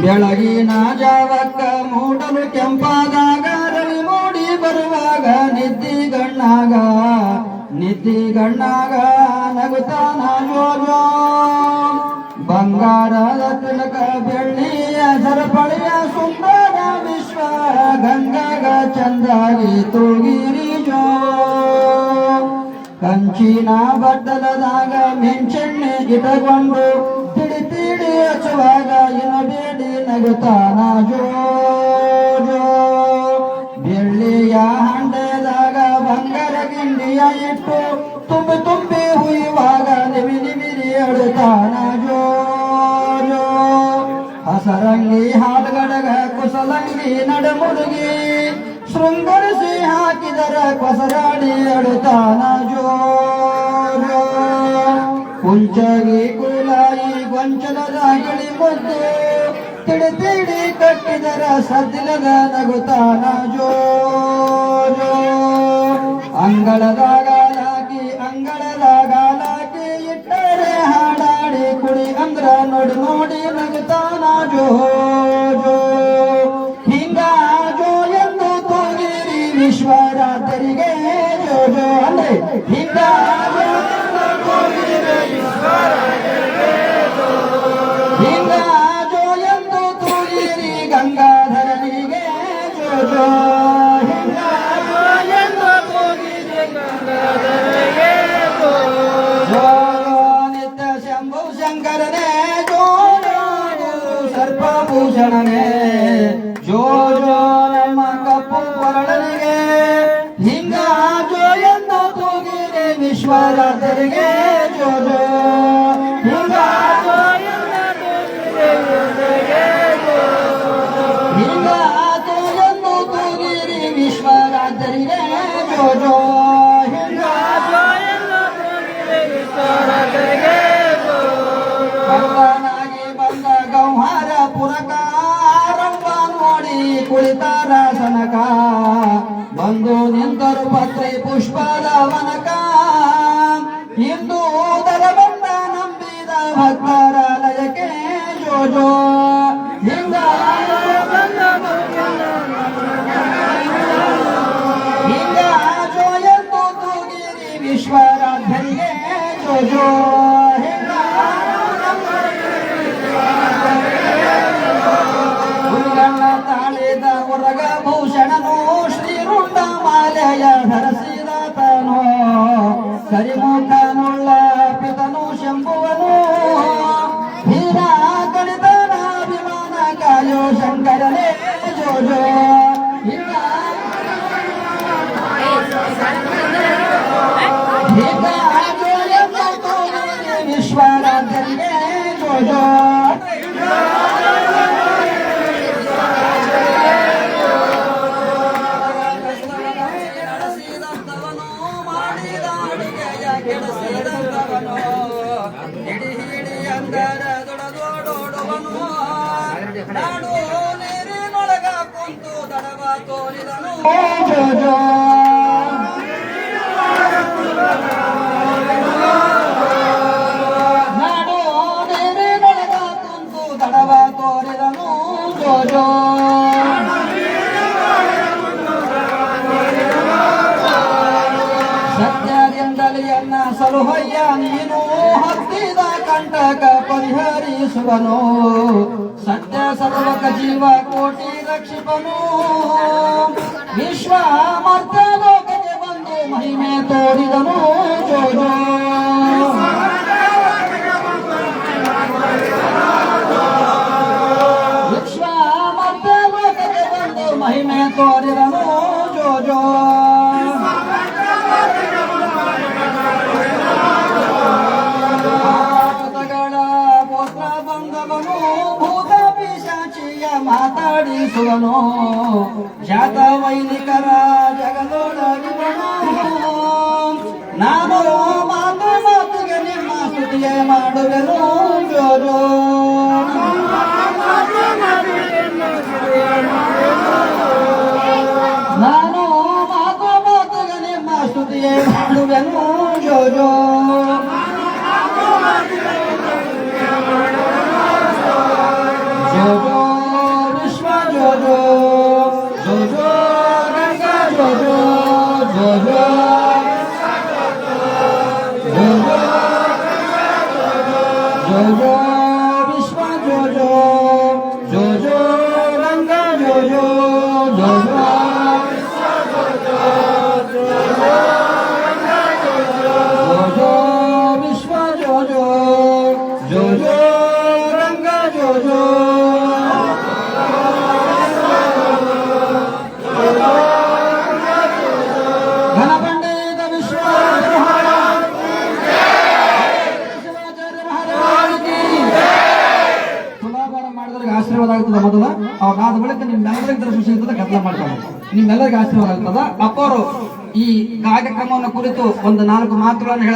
ಬೆಳಗಿನ ಜಾವಕ್ಕ ಮೂಡಲು ಕೆಂಪಾದಾಗ ರವಿ ಮೂಡಿ ಬರುವಾಗ ನಿದ್ದಿಗಣ್ಣಾಗ ನಗುತ್ತಾನ ಜೋಜೋ ಬಂಗಾರದ ತಿಲಕ ಬೆಳ್ಳಿಯ ಸರಪಳಿಯ ಸುಂದರ ವಿಶ್ವ ಗಂಗಾಗ ಚಂದಾಗಿ ತೂಗಿರಿ ಜೋ ಕಂಚಿನ ಬಟ್ಟಲದಾಗ ಮೆಂಚೆಣ್ಣೆ ಇಟ್ಟುಕೊಂಡು ತಿಳಿ ಹಚ್ಚುವಾಗ ಬೇಡಿ ನಗುತ್ತಾನ ಜೋ ಬೆಳ್ಳಿಯ ಹಂಡೆದಾಗ ಬಂಗಾರ ಗಿಂಡಿಯ ಇಟ್ಟು ತುಂಬಿ ಹುಯ್ಯುವಾಗ ನಿಮಿರಿ ಅಳುತ್ತಾನ ಜೋ ಹಸರಂಗಿ ಹಾಲ್ಗಡಗ ಕುಸಲಂಗಿ ನಡಮುಡುಗಿ ಶೃಂಗರಿಸಿ ಹಾಕಿದರ ಕೊಸರಾಡಿ ಅಳುತ್ತಾನ ಜೋ ಕುಂಚಗಿ ಕುಲಾಯಿ ಗೊಂಚಲದ ಗಿಳಿ ಮುದ್ದು ತಿಳಿ ಕಟ್ಟಿದರ ಸದ್ದಿಲದ ನಗುತ್ತಾನ ಜೋ ಅಂಗಳದಾಗಾಲಾಕಿ ಇಟ್ಟರೆ ಹಾಡಾಡಿ ಕುಡಿ ಅಂದ್ರ ನೋಡಿ ನಗುತ್ತಾನ ಜೋ ಹಿಂಗ ಜೋ ಎಂದು ತೋಗಿರಿ ವಿಶ್ವರಾತ್ರಿಗೆ ಜೋ ಅಂದ್ರೆ ಹಿಂಗ ಜೋ ಎಂದು ತೂಗಿರಿ ಗಂಗಾಧರನಿಗೆ ಜೋ ನಿತ್ಯ ಶಂಭು ಶಂಕರನೇ ಜೋ ಸರ್ಪಭೂಷಣನೇ ಜೋ ನಮ್ಮ ಕಪ್ಪು ಕೊರಳನಿಗೆ ಹಿಂಗ ಜೋ ಎಂದು ತೂಗಿರಿ ವಿಶ್ವರಾತ್ರಿಗೆ ಜೋ ಹಿಂಗ ವಿಶ್ವರಾತ್ರಿಗೆ ಜೋ ಭಕ್ತನಾಗಿ ಬಂದ ಗೌಹಾರ ಪುರಕಾರಂಭ ನೋಡಿ ಕುಳಿತಾರ ಸನಕ ಬಂದು ನಿಂತರು ಪತ್ರಿ ಪುಷ್ಪದ ವನಕ ಇಂದು ದರ ಬಂದ ನಂಬಿದ ಭಕ್ತರ ಲಯಕ್ಕೆ ಜೋ ಹಿಂಗ ಜೋ ಎಂದು ತೂಗಿರಿ ವಿಶ್ವರಾಧರಿಗೆ ಜೋ ಹುಡುಗಣ್ಣ ತಾಳಿದ ಉರಗ ಭೂಷಣನು ಶ್ರೀರುಂಡ ಮಾಲೆಯ ಧರಿಸಿದತನೋ ಕರಿಮುಖನುಳ್ಳ ಪಿತನು ಶಂಭುವನು ಹೀರ ಕಡಿತನ ವಿಮಾನ ಕಾಯೋ ಶಂಕರನೇ ಜೋ ವಿಶ್ವರಾತ್ರಿಗೆ ಜೋ ನಡೆಸಿದಂತವನು ಮಾಡಿದ ಅಡುಗೆಯ ಕೆಡಿಸಿದಂತವನು ಹಿಡಿ ಅಂದರ ದೊಡದೋಡೋಡುವನು ನಾಡು ನೀರಿನೊಳಗ ಕುಂತು ದಡವ ತೋರಿದನು ಜೋ ನಾಡು ನೀರಿನೊಳಗ ಕುಂತು ದಡವ ತೋರಿದನು ಜೋ ಸತ್ಯದಿಂದಲೇ ಎನ್ನ ಸಲುಹಯ್ಯ ನೀನು ಹತ್ತಿದ ಕಂಟಕ ಪರಿಹರಿಸುವನು ಸತ್ಯ ಸರ್ವಕ ಜೀವ ಕೋಟಿ ರಕ್ಷಿಪನು ವಿಶ್ವ ಮರ್ತ ಲೋಕಕ್ಕೆ ಬಂದು ಮಹಿಮೆ ತೋರಿದನು ಜೋ ವಿಶ್ವ ಮರ್ತ ಲೋಕಕ್ಕೆ ಬಂದು ಮಹಿಮೆ ತೋರಿದನು ಜೋ ಭೂತ ಪಿಶಾಚಿಯ ಮಾತಾಡಿಸುವನು ಜಾತ ವೈದಿಕರ ಜಗದೊಳಗಿವನು ನಾನು ಮಾತಿಗೆ ನಿಮ್ಮ ಸ್ತುತಿಯೇ ಮಾಡುವೆನು ಜೋ ನಾನು ಮಾತಿಗೆ ನಿಮ್ಮ ಸ್ತುತಿಯೇ ಮಾಡುವೆನು ಜೋ ಜೋ ವಿಶ್ವ ಜೋ ಜೋ ಜೋ ಜೋ ರಂಗ ಜೋ ಜೋ ಜೋ ಜೋ ಜೋ ವಿಶ್ವ ಜೋ ಜೋ ಜೋ ಜೋ ರಂಗ ಜೋ ಜೋ ಘನ ಪಂಡಿತ ವಿಶ್ವಾಚಾರ್ಯ ಮಹಾರಾಜ್ ಕಿ ತುಲಾಭಾರ ಮಾಡಿದವ್ರಿಗೆ ಆಶೀರ್ವಾದ ಆಗ್ತದ ಮೊದಲ ಅವಾದ ಬಳಿಕ ನಿಮ್ಮೆಲ್ಲರಿಗೆ ದರ್ಶನ ಸಿಗ್ತದೆ ಗದ್ದಲ ಮಾಡ್ತಾರೆ ನಿಮ್ಮೆಲ್ಲರಿಗೆ ಆಶೀರ್ವಾದ ಆಗ್ತದ ಅಪ್ಪವರು ಈ ಕಾರ್ಯಕ್ರಮವನ್ನು ಕುರಿತು ಒಂದು 4 ಮಾತುಗಳನ್ನು